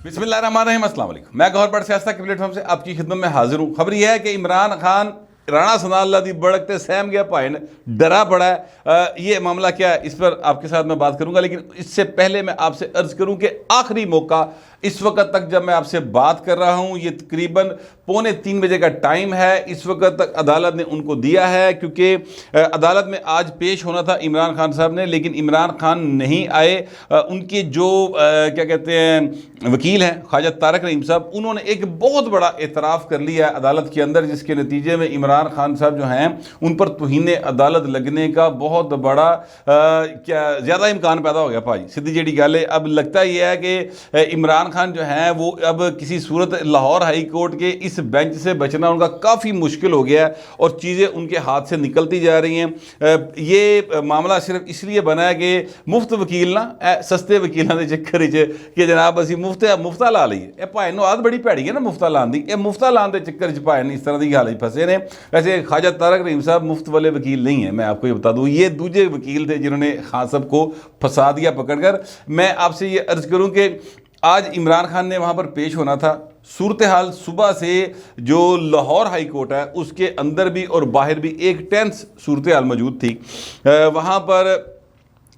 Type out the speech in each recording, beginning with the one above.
बिस्मिल्लाहिर्रहमानिर्रहीम, अस्सलाम वालेकुम। मैं गौहर बट सियासत की प्लेटफॉर्म से आपकी खिदमत में हाजिर हूँ। खबर यह है कि इमरान खान राणा सनाअल्लाह दी बड़कते सहम गया भाई ने, डरा पड़ा है। ये मामला क्या है, इस पर आपके साथ मैं बात करूंगा, लेकिन इससे पहले मैं आपसे अर्ज करूं कि आखिरी मौका इस वक्त तक जब मैं आपसे बात कर रहा हूं, ये तकरीबन 2:45 बजे का टाइम है। इस वक्त तक अदालत ने उनको दिया है, क्योंकि अदालत में आज पेश होना था इमरान खान साहब ने, लेकिन इमरान खान नहीं आए। उनके जो क्या कहते हैं वकील हैं ख्वाजा तारक रहीम साहब, उन्होंने एक बहुत बड़ा एतराफ़ कर लिया है अदालत के अंदर, जिसके नतीजे में इमरान खान साहब जो हैं उन पर तौहीन अदालत लगने का बहुत बड़ा क्या ज़्यादा इम्कान पैदा हो गया भाई। सीधी जेडी गल है। अब लगता ही है कि इमरान खान जो हैं वो अब किसी सूरत लाहौर हाई कोर्ट के इस बेंच से बचना उनका काफ़ी मुश्किल हो गया है और चीज़ें उनके हाथ से निकलती जा रही हैं। ये मामला सिर्फ इसलिए बना है कि मुफ्त वकील ना सस्ते वकीलों के चक्कर कि जनाब असी मुफ्ता ला लीए। ये भाई नूं आदत बड़ी भैड़ी है ना मुफ्ता लाने की। ये मुफ्ता लाने के चक्कर भाई ने इस तरह की हालत फंसे ने। वैसे ख्वाजा तारक रहीम साहब मुफ्त वाले वकील नहीं है, मैं आपको ये बता दूँ। ये दूसरे वकील थे जिन्होंने खान साहब को फंसा दिया पकड़कर। मैं आपसे ये अर्ज करूँ कि आज इमरान खान ने वहाँ पर पेश होना था। सूरत हाल सुबह से जो लाहौर हाई कोर्ट है उसके अंदर भी और बाहर भी एक टेंस सूरत हाल मौजूद थी। वहाँ पर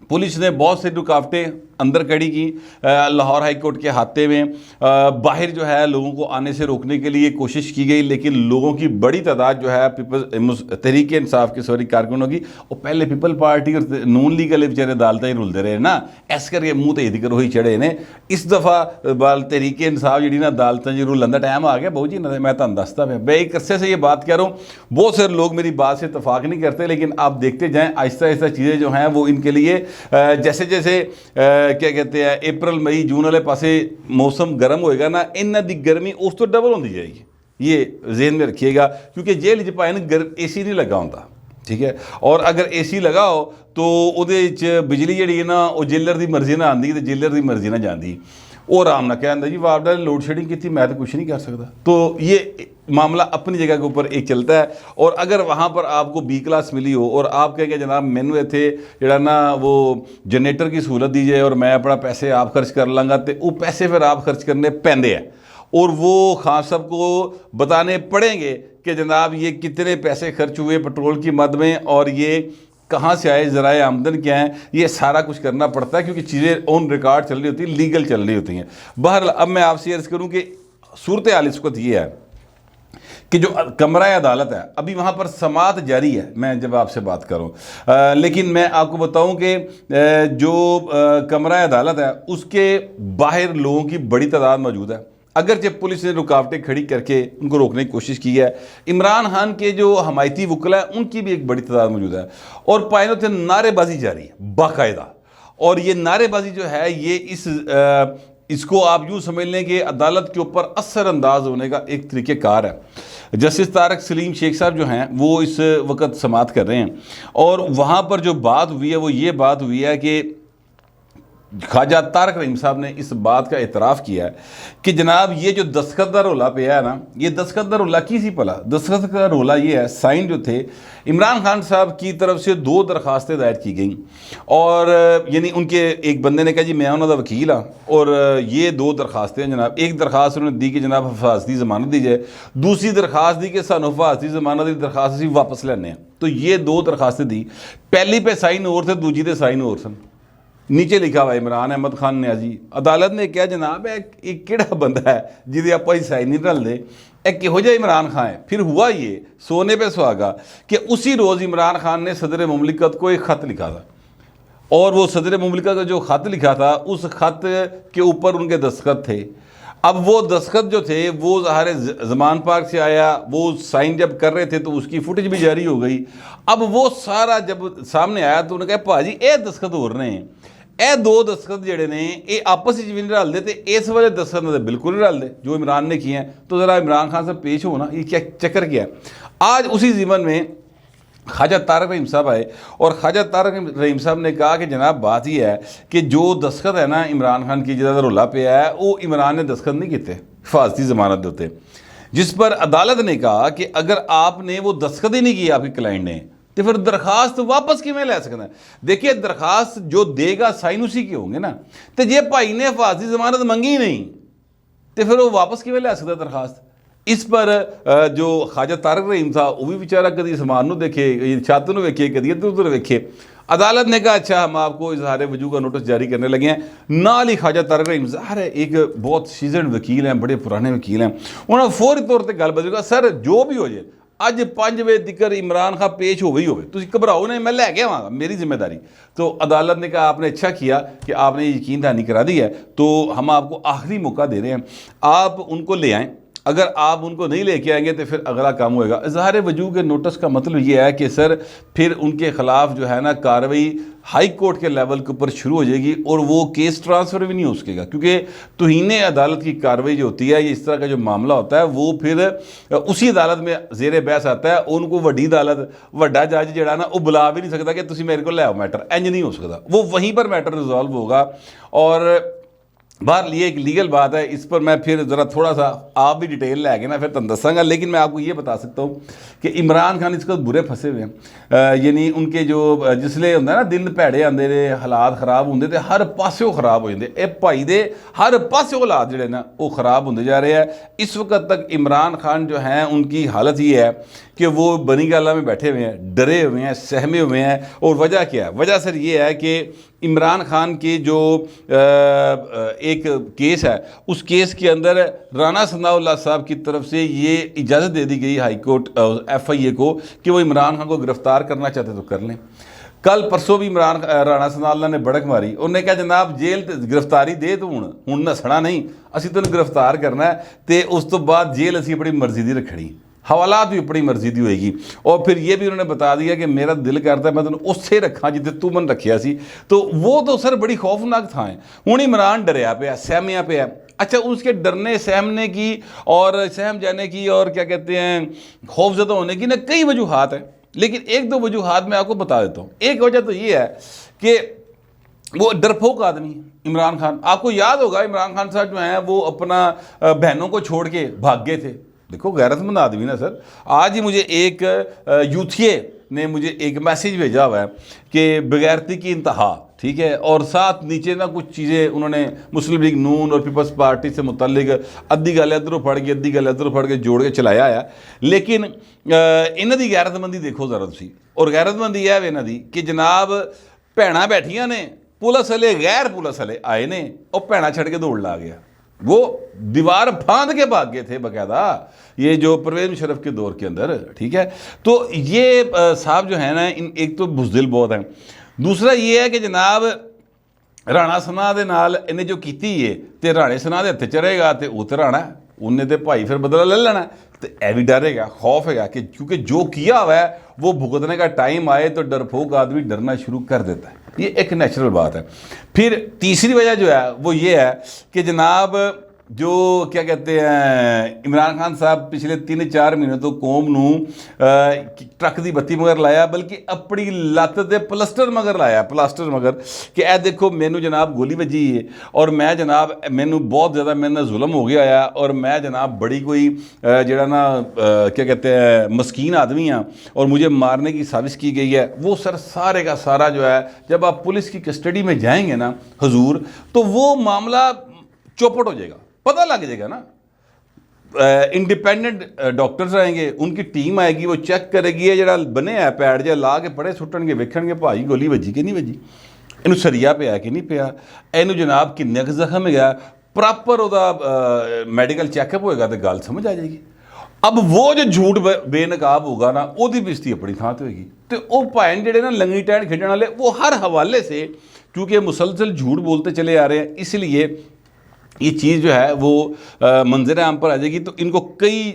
पुलिस ने बहुत से रुकावटें अंदर खड़ी की लाहौर हाई कोर्ट के हाथे में। बाहर जो है लोगों को आने से रोकने के लिए कोशिश की गई, लेकिन लोगों की बड़ी तादाद जो है पीपल्स तहरीक इंसाफ के सॉरी कारकुनों की, और पहले पीपल पार्टी और नून लीग वाले बेचारे अदालतें ही रुलते रहे ना, ऐस करके मूँह तो इधर ही चढ़े ने। इस दफ़ा बाल तहरीक इंसाफ जी ना अदालतें जी रुलन का टाइम आ गया बहु जी। मैं तुम दसता मैं एक अरसे से ये बात कह रहा हूँ। बहुत सारे लोग मेरी बात से इतफाक़ नहीं करते, लेकिन आप देखते जाएँ आहिस्ता आहिस्ता चीज़ें जो हैं वो इनके लिए जैसे जैसे क्या कहते हैं अप्रैल मई जून वाले पासे मौसम गर्म होएगा ना, इन्हों की गर्मी उस तो डबल होती जाएगी। ये जेहन में रखिएगा, क्योंकि जेल च भाई AC नहीं लगा होता, ठीक है। और अगर AC लगा हो तो वो बिजली जी ना वो जेलर की मर्जी ना आती तो जेलर की मर्जी ना जाती। वो आराम ना कहता जी वापडा ने लोड शेडिंग की, मैं तो कुछ नहीं कर सकता। तो ये मामला अपनी जगह के ऊपर एक चलता है। और अगर वहाँ पर आपको B क्लास मिली हो और आप कहेंगे जनाब मैनू इत्थे जिहड़ा ना वो जनरेटर की सहूलत दी जाए और मैं अपना पैसे आप खर्च कर लाँगा, तो वो पैसे फिर आप खर्च करने पैंदे हैं और वो खान साहब को बताने पड़ेंगे कि जनाब ये कितने पैसे खर्च हुए पेट्रोल की मद में और ये कहाँ से आए, ज़राए आमदन क्या है, ये सारा कुछ करना पड़ता है, क्योंकि चीज़ें ऑन रिकॉर्ड चल रही होती हैं, लीगल चल रही होती हैं। बहरहाल अब मैं आपसे अर्ज़ करूँ कि सूरत हाल इस वक्त ये है कि जो कमरा अदालत है अभी वहाँ पर समाअत जारी है, मैं जब आपसे बात करूँ। लेकिन मैं आपको बताऊँ कि जो कमरा अदालत है उसके बाहर लोगों की बड़ी तादाद मौजूद है। अगरचे पुलिस ने रुकावटें खड़ी करके उनको रोकने की कोशिश की है। इमरान खान के जो हमायती वकला है उनकी भी एक बड़ी तादाद मौजूद है और पायनों से नारेबाजी जारी है बाकायदा। और ये नारेबाजी जो है ये इसको आप यूँ समझ लें कि अदालत के ऊपर असरअंदाज होने का एक तरीक़ेकार है। जस्टिस तारक सलीम शेख साहब जो हैं वो इस वक्त समाअत कर रहे हैं और वहाँ पर जो बात हुई है वो ये बात हुई है कि ख्वाजा तारक रहीम साहब ने इस बात का एतराफ़ किया है कि जनाब ये जो दस्तखत का रोला पे है ना, ये दस्तखत का रोला की सी भला। दस्तखत का रोला ये है, साइन जो थे इमरान खान साहब की तरफ से 2 दरखास्तें दायर की गई और यानी उनके एक बंदे ने कहा जी मैं उन्होंने वकील हाँ और ये 2 दरखास्तें हैं जनाब। एक दरखास्त उन्होंने दी कि जनाब हिफाजती ज़मानत दी जाए, दूसरी दरखास्त दी कि सानू हिफाजती ज़मानत की दरखास्त असीं वापस लैने हैं। तो ये 2 दरखास्तें दी, पहली पे साइन और थे, दूजी पे साइन और सन। नीचे लिखा हुआ इमरान अहमद खान न्याजी। अदालत ने कहा जनाब एक किहड़ा बंदा है जिहदे आपां साइन नहीं रलदे, एक किहो जिहा इमरान खान है। फिर हुआ ये सोने पे सुहागा कि उसी रोज़ इमरान खान ने सदर मुमलिकत को एक ख़त लिखा था और वो सदर मुमलिकत का जो ख़त लिखा था उस ख़त के ऊपर उनके दस्तखत थे। अब वो दस्तखत जो थे वो ज़ाहिर ज़मान पार्क से आया, वो साइन जब कर रहे थे तो उसकी फुटेज भी जारी हो गई। अब वो सारा जब सामने आया तो उन्होंने कहा भाजी ये दस्तखत हो रहे हैं, ਇਹ 2 दस्तखत ਜਿਹੜੇ ਨੇ ਇਹ आपस में भी नहीं रलते तो इस वाले दस्तखत ने बिल्कुल नहीं रलते जो इमरान ने किए हैं। तो ज़रा इमरान खान से पेश हो ना, ये क्या चक्कर क्या है। आज उसी ज़िमन में ख्वाजा तारक रहीम साहब आए और ख्वाजा तारक रहीम साहब ने कहा कि जनाब बात ही है कि जो दस्तखत है ना इमरान खान की जिदा रोला पे है वो इमरान ने दस्तखत नहीं किए हिफाजती ज़मानत देते, जिस पर अदालत ने कहा कि अगर आपने वो दस्तखत ही नहीं किए आपके क्लाइंट ने तो फिर दरखास्त वापस किमें लै सकता है। देखिए दरखास्त जो देगा साइन उसी के होंगे ना, तो जे भाई ने हिफाजती जमानत मंगी नहीं तो फिर वो वापस किवें लै सकदा दरखास्त। इस पर जो ख्वाजा तारक रहीम था वो भी बेचारा कभी असमान नूं देखे, छत नूं वेखे, कभी इधर उधर वेखे। अदालत ने कहा अच्छा हम आपको इजहार वजू का नोटिस जारी करने लगे हैं। नाल ही ख्वाजा तारक रहीम ज़ाहिर है एक बहुत सीजन वकील हैं, बड़े पुराने वकील हैं, उन्होंने फौरी तौर पर गल बदल, सर जो भी हो जाए अज 5 बजे तक इमरान खान पेश हो ही हो, घबराओ नहीं, मैं लैके आवागा, मेरी जिम्मेदारी। तो अदालत ने कहा आपने अच्छा किया कि आपने यकीन दहानी करा दी है, तो हम आपको आखिरी मौका दे रहे हैं, आप उनको ले आएँ। अगर आप उनको नहीं लेके आएंगे तो फिर अगला काम होएगा। इज़हार वजू के नोटिस का मतलब ये है कि सर फिर उनके ख़िलाफ़ जो है ना कार्रवाई हाई कोर्ट के लेवल के ऊपर शुरू हो जाएगी और वो केस ट्रांसफ़र भी नहीं हो सकेगा, क्योंकि तौहीन अदालत की कार्रवाई जो होती है, ये इस तरह का जो मामला होता है वो फिर उसी अदालत में ज़ेर बहस आता है। उनको वड्डी अदालत वड्डा जज जिहड़ा ना वो बुला भी नहीं सकता कि तुसीं मेरे को लै आओ मैटर, इंज नहीं हो सकता, वो वहीं पर मैटर रिजॉल्व होगा। और बाहर लिए एक लीगल बात है, इस पर मैं फिर ज़रा थोड़ा सा आप भी डिटेल लैके ना फिर तुम दसांगा, लेकिन मैं आपको ये बता सकता हूँ कि इमरान खान इसको बुरे फंसे हुए हैं। यानी उनके जो जिसले होंगे ना दिन भैड़े आते ने, हालात खराब होंगे तो हर पासों खराब हो जाते, ये भाई दे हर पासों हालात जोड़े ना वो खराब होंगे जा रहे हैं। इस वक्त तक इमरान खान जो हैं उनकी हालत ये है कि वो बनी गाला में बैठे हुए हैं, डरे हुए हैं, सहमे हुए हैं। और वजह क्या है? वजह सर ये है कि इमरान खान की जो एक केस है, उस केस के अंदर राना सनाउल्लाह साहब की तरफ से ये इजाज़त दे दी गई हाई कोर्ट FIA को कि वो इमरान खान को गिरफ्तार करना चाहते तो कर लें। कल परसों भी राणा सनाउल्लाह ने बड़क मारी, उन्हें कहा जनाब जेल गिरफ्तारी दे तू हूँ नसना नहीं, असी तेन गिरफ्तार करना है, तो उस तो बाद जेल असी अपनी मर्जी की रखनी, हवालात भी अपनी मर्जी की होएगी। और फिर ये भी उन्होंने बता दिया कि मेरा दिल करता है मैं तेन उससे रखा जिते तू मन रखिया सी। तो वो तो सर बड़ी खौफनाक था है। हूँ इमरान डरिया पे, सहमिया पे। अच्छा, उसके डरने सहमने की और सहम जाने की और क्या कहते हैं खौफजदा होने की ना कई वजूहात हैं, लेकिन एक दो वजूहात मैं आपको बता देता हूँ। एक वजह तो ये है कि वो डरपोक आदमी है इमरान खान। आपको याद होगा इमरान खान साहब जो हैं वो अपना बहनों को छोड़ के भाग गए थे। देखो गैरतमंद आदमी ना सर। आज ही मुझे एक यूथिये ने मुझे एक मैसेज भेजा हुआ है कि बगैरती की इंतहा, ठीक है, और साथ नीचे ना कुछ चीज़ें उन्होंने मुस्लिम लीग नून और पीपल्स पार्टी से मुतल्लिक अद्धी गल इधरों फड़ के अद्धी गल इधरों फड़ के जोड़ के चलाया है। लेकिन इन्हां दी गैरतमंदी देखो ज़रा तुसीं, और गैरतमंदी यह है इन्हां दी कि जनाब भैणां बैठियां ने, पुलिस वाले गैर पुलिस वाले आए ने, और भैणां छड़ के दौड़ ला गया, वो दीवार फांद के भाग गए थे बाकायदा, ये जो परवेज़ मुशर्रफ के दौर के अंदर, ठीक है। तो ये साहब जो है ना एक तो बुज़दिल बहुत हैं, दूसरा ये है कि जनाब राणा सना दे नाल इन्हें जो कीती है तो राणे सना दे हत्थ च रहेगा तो वो तो राणा उन्हें तो भाई फिर बदला ले लेना। तो यह भी डर है, खौफ है कि क्योंकि जो किया हुआ है वो भुगतने का टाइम आए तो डरपोक आदमी डरना शुरू कर देता है, ये एक नेचुरल बात है। फिर तीसरी वजह जो है वो ये है कि जनाब जो क्या कहते हैं इमरान खान साहब पिछले 3-4 महीने तो कौम नू ट्रक की बत्ती मगर लाया, बल्कि अपनी लत्त दे प्लास्टर मगर लाया, प्लास्टर मगर कि ए देखो मैनू जनाब गोली बजी है और मैं जनाब मैनू बहुत ज़्यादा मेरे नाल जुल्म हो गया है और मैं जनाब बड़ी कोई जरा ना क्या कहते हैं मस्कीन आदमी हाँ और मुझे मारने की साजिश की गई है। वो सर सारे का सारा जो है जब आप पुलिस की कस्टडी में जाएंगे ना हुजूर, तो वो मामला चौपट हो जाएगा, पता लग जाएगा ना। इंडिपेंडेंट डॉक्टर्स आएंगे, उनकी टीम आएगी, वो चेक करेगी ये जरा बने है पैड जो ला के पड़े सुट्टन के वेखण के भाई गोली बजी कि नहीं बजी, इनू सरिया पिया कि नहीं पिया, इनू जनाब किन्ने क जख्म है, प्रॉपर वह मैडिकल चैकअप होएगा तो गल समझ आ जाएगी। अब वो जो झूठ बेनकाब होगा ना उसकी बेइज्जती अपनी थां ते होएगी। तो वह भैन जेडे ना लंगी टैन खेडण वाले वो हर हवाले से क्योंकि मुसलसल झूठ बोलते चले आ रहे हैं, इसलिए ये चीज़ जो है वो मंजर आम पर आ जाएगी। तो इनको कई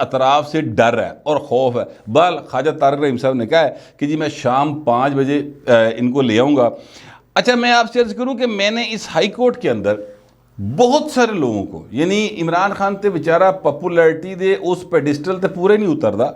अतराफ से डर है और खौफ है। बल ख्वाजा तारक रहीम साहब ने कहा है कि जी मैं शाम 5 बजे इनको ले आऊँगा। अच्छा, मैं आपसे अर्ज़ करूँ कि मैंने इस हाई कोर्ट के अंदर बहुत सारे लोगों को, यानी इमरान खान तो बेचारा पॉपुलैरिटी दे उस पेडिस्टल तो पूरे नहीं उतरता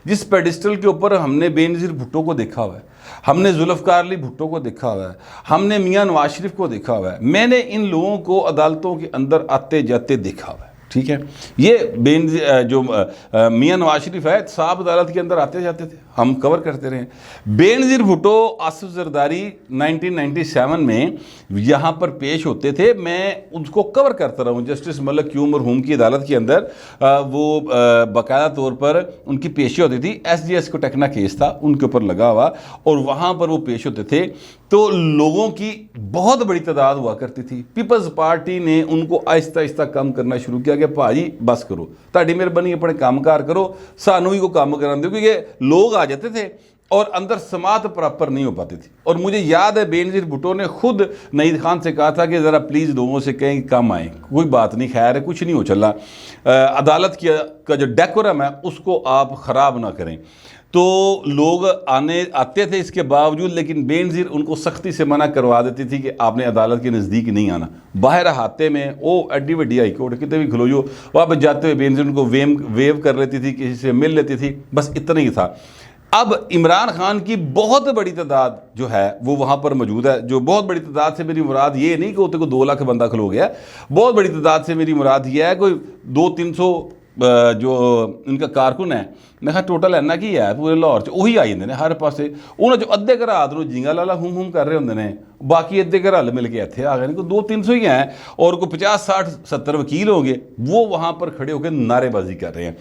जिस पेडिस्टल के ऊपर हमने बेनज़ीर भुट्टो को देखा हुआ है, हमने जुल्फ़िकार अली भुट्टो को देखा हुआ है, हमने मियां नवाज शरीफ को देखा हुआ है। मैंने इन लोगों को अदालतों के अंदर आते जाते देखा हुआ है, ठीक है। ये जो मियां नवाज शरीफ है साहब अदालत के अंदर आते जाते थे, हम कवर करते रहे। बेनज़ीर भुट्टो, आसिफ जरदारी 1997 में यहाँ पर पेश होते थे, मैं उसको कवर करता रहा हूँ। जस्टिस मलिक क्यू मरहूम की अदालत के अंदर वो बाकायदा तौर पर उनकी पेशी होती थी। SGS को टेक्ना केस था उनके ऊपर लगा हुआ, और वहाँ पर वो पेश होते थे तो लोगों की बहुत बड़ी तादाद हुआ करती थी। पीपल्स पार्टी ने उनको आहिस्ता आहिस्ता कम करना शुरू किया कि भाई बस करो, ताड़ी मेहरबानी अपने कामकार करो, सानू ही को काम करा दो, क्योंकि लोग आ जाते थे और अंदर समात प्रॉपर नहीं हो पाती थी। और मुझे याद है बेनज़ीर भुट्टो ने खुद नईद खान से कहा था कि ज़रा प्लीज़ लोगों से कहें कि कम आए, कोई बात नहीं, खैर है, कुछ नहीं हो चला, अदालत का जो डेकोरम है उसको आप ख़राब ना करें। तो लोग आते थे इसके बावजूद, लेकिन बेनज़ीर उनको सख्ती से मना करवा देती थी कि आपने अदालत के नज़दीक नहीं आना। बाहर हाथे में वो एड्डी वड्डी हाई कोर्ट कितने भी खलो जो, वहाँ पर जाते हुए बेनज़ीर उनको वेव कर लेती थी, किसी से मिल लेती थी, बस इतना ही था। अब इमरान खान की बहुत बड़ी तादाद जो है वो वहाँ पर मौजूद है। जो बहुत बड़ी तादाद से मेरी मुराद ये नहीं कि होते को 2 लाख बंदा खलो गया, बहुत बड़ी तादाद से मेरी मुराद ये है कोई 200-300 जो इनका कारकुन है, मैं कहा टोटल इन्ना की है पूरे लाहौर च, वही आई जाते हैं हर पासे। उन्होंने जो अद्धे घर रात को जिंगा लाला हुम कर रहे होंगे ने, बाकी अद्धे घर हल मिल के इतने आ गए, कोई 200-300 ही हैं, और कोई 50-60-70 वकील होंगे, वो वहाँ पर खड़े होकर नारेबाजी कर रहे हैं।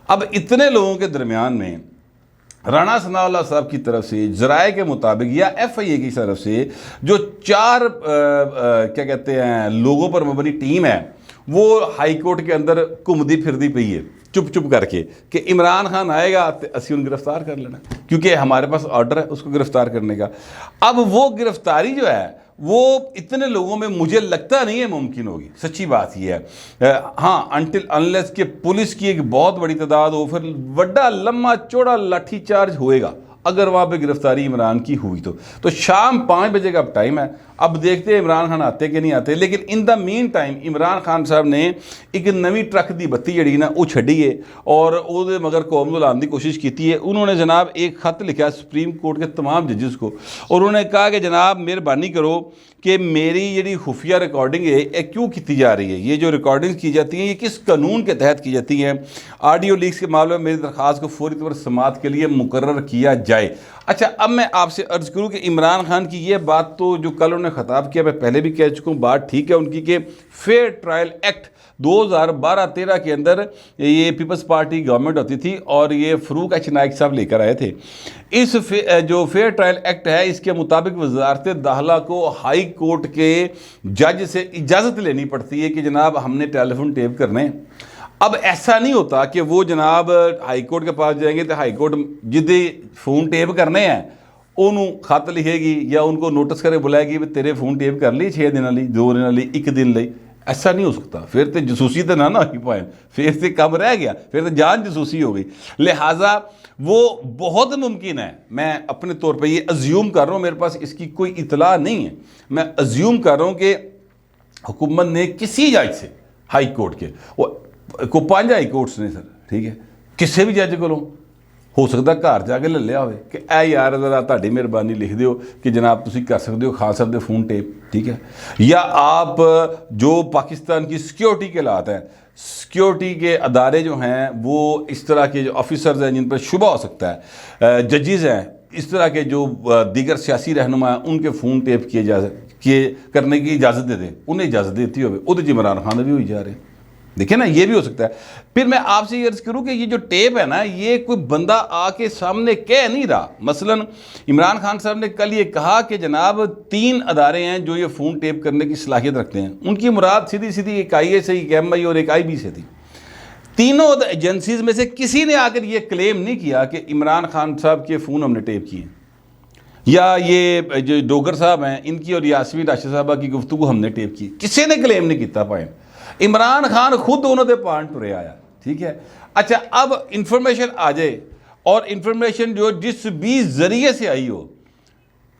अब इतने लोगों के दरमियान में राणा सनाउल्लाह साहब की तरफ से ज़राए के मुताबिक या FIA की तरफ से जो 4 क्या कहते हैं लोगों पर मबनी टीम है, वो हाई कोर्ट के अंदर घूमती फिरती पई है चुप चुप करके कि इमरान खान आएगा तो असी उन्हें गिरफ्तार कर लेना, क्योंकि हमारे पास ऑर्डर है उसको गिरफ्तार करने का। अब वो गिरफ्तारी जो है वो इतने लोगों में मुझे लगता नहीं है मुमकिन होगी, सच्ची बात ये है। हाँ, अनटिल अनलेस के पुलिस की एक बहुत बड़ी तादाद हो, फिर बड़ा लम्बा चौड़ा लाठी चार्ज होएगा अगर वहाँ पे गिरफ्तारी इमरान की हुई तो शाम 5 बजे का टाइम है। अब देखते हैं इमरान खान आते कि नहीं आते, लेकिन in the mean time Imran Khan साहब ने एक नवी ट्रक की बत्ती जड़ी ना वो छड़ी है और वो मगर कौम को लाने की कोशिश की है। उन्होंने जनाब एक खत लिखा सुप्रीम कोर्ट के तमाम जजेस को, और उन्होंने कहा कि जनाब मेहरबानी करो कि मेरी जी खुफिया रिकॉर्डिंग है ये क्यों की जा रही है, ये जो रिकॉर्डिंग की जाती हैं ये किस कानून के तहत की जाती हैं। ऑडियो लीक्स के मामले में मेरी दरख्वास्त को फौरी तौर पर समाअत के लिए मुकर्रर किया जाए। अच्छा, अब मैं आपसे अर्ज़ करूं कि इमरान खान की ये बात तो जो कल उन्होंने ख़िताब किया मैं पहले भी कह चुका हूँ, बात ठीक है उनकी कि फेयर ट्रायल एक्ट 2012-13 के अंदर ये पीपल्स पार्टी गवर्नमेंट होती थी और ये फ़रूक एच नाइक साहब लेकर आए थे। इस जो फेयर ट्रायल एक्ट है इसके मुताबिक वजारत दाखिला को हाई कोर्ट के जज से इजाज़त लेनी पड़ती है कि जनाब हमने टेलीफोन टेप करने। अब ऐसा नहीं होता कि वो जनाब हाई कोर्ट के पास जाएंगे तो हाई कोर्ट जिदे फोन टेप करने हैं उन्होंने खत लिखेगी या उनको नोटिस करे बुलाएगी तेरे फोन टेप कर ली 6 दिन ली 2 दिन ली 1 दिन ली। ऐसा नहीं हो सकता, फिर तो जसूसी तो ना ही पाए, फिर तो कम रह गया, फिर तो जान जसूसी हो गई। लिहाजा वो बहुत मुमकिन है, मैं अपने तौर पर ये अज्यूम कर रहा हूँ, मेरे पास इसकी कोई इतला नहीं है, मैं अज्यूम कर रहा हूँ कि हुकूमत ने किसी जज से हाई कोर्ट के को 5 हाई कोर्ट्स ने सर, ठीक है, किसी भी जज को हो सकता घर जाके ले लिया हो कि ए यार जरा ताड़ी मेहरबानी लिख दो कि जनाब तुम कर सकते हो खान साहब के फोन टेप, ठीक है, या आप जो पाकिस्तान की सिक्योरिटी के हालात हैं, सिक्योरिटी के अदारे जो हैं वो इस तरह के जो ऑफिसर्स हैं जिन पर शुबा हो सकता है, जजेस हैं, इस तरह के जो दीगर सियासी रहनुमा हैं उनके फ़ोन टेप किए करने की इजाज़त दे दें, उन्हें इजाज़त देती हो उधर इमरान खान भी हो जा रहे हैं। देखिए ना, ये भी हो सकता है। फिर मैं आपसे ये अर्ज़ करूँ कि ये जो टेप है ना ये कोई बंदा आके सामने कह नहीं रहा। मसलन इमरान खान साहब ने कल ये कहा कि जनाब 3 अदारे हैं जो ये फ़ोन टेप करने की सलाहियत रखते हैं, उनकी मुराद सीधी सीधी एक IAS से, एक MI और एक IB से थी। तीनों एजेंसीज में से किसी ने आकर ये क्लेम नहीं किया कि इमरान खान साहब के फ़ोन हमने टेप किए, या ये जो डोगर साहब हैं इनकी और यास्मीन राशिद साहबा की गुफ्तगू हमने टेप की, किसी ने क्लेम नहीं किया पाए। इमरान खान खुद दोनों के पान टुरे आया, ठीक है। अच्छा, अब इंफॉर्मेशन आ जाए और इंफॉर्मेशन जो जिस भी जरिए से आई हो,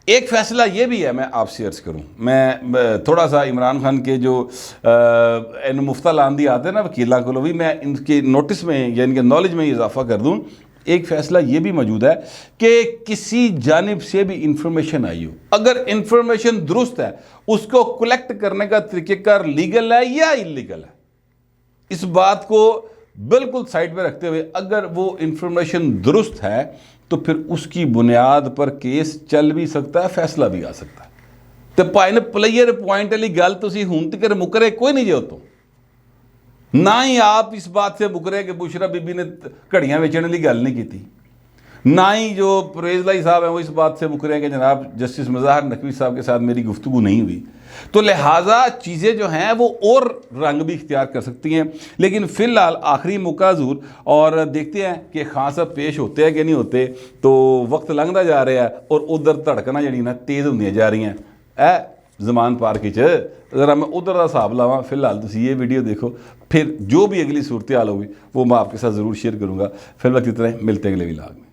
एक फ़ैसला ये भी है मैं आपसे अर्ज़ करूं, मैं थोड़ा सा इमरान खान के जो इन मुफ्तल आंदी आते हैं ना वकीलों को भी मैं इनके नोटिस में या इनके नॉलेज में इजाफा कर दूं। एक फ़ैसला ये भी मौजूद है कि किसी जानिब से भी इंफॉर्मेशन आई हो, अगर इंफॉर्मेशन दुरुस्त है उसको कलेक्ट करने का तरीक़ेकार लीगल है या इलीगल है, इस बात को बिल्कुल साइड पे रखते हुए अगर वो इंफॉर्मेशन दुरुस्त है तो फिर उसकी बुनियाद पर केस चल भी सकता है, फैसला भी आ सकता है। तो भाई ने प्लेयर पॉइंट वाली गल तुसीं हुण तक मुकरे कोई नहीं जे उतों, ना ही आप इस बात से मुकरे कि बुशरा बीबी ने घड़ियां बेचने की गल नहीं की, ना ही जो परवेज़ लाई साहब हैं वो इस बात से मुकरे हैं कि जनाब जस्टिस मज़ाहर नकवी साहब के साथ मेरी गुफ्तगू नहीं हुई। तो लिहाजा चीज़ें जो हैं वो और रंग भी इख्तियार कर सकती हैं। लेकिन फ़िलहाल आखिरी मौका ज़रूर, और देखते हैं कि खान साहब पेश होते हैं कि नहीं होते। तो वक्त लंघता जा रहा है और उधर धड़कना जी ना तेज़ होंदियां जा रही हैं जमान पार्क ज़रा मैं उधर का हिसाब लावा। फिलहाल तुम ये वीडियो देखो, फिर जो भी अगली सूरत हाल होगी वो मैं आपके साथ ज़रूर शेयर करूँगा। फिर वक्त इतना ही, मिलते हैं अगले व्लॉग में।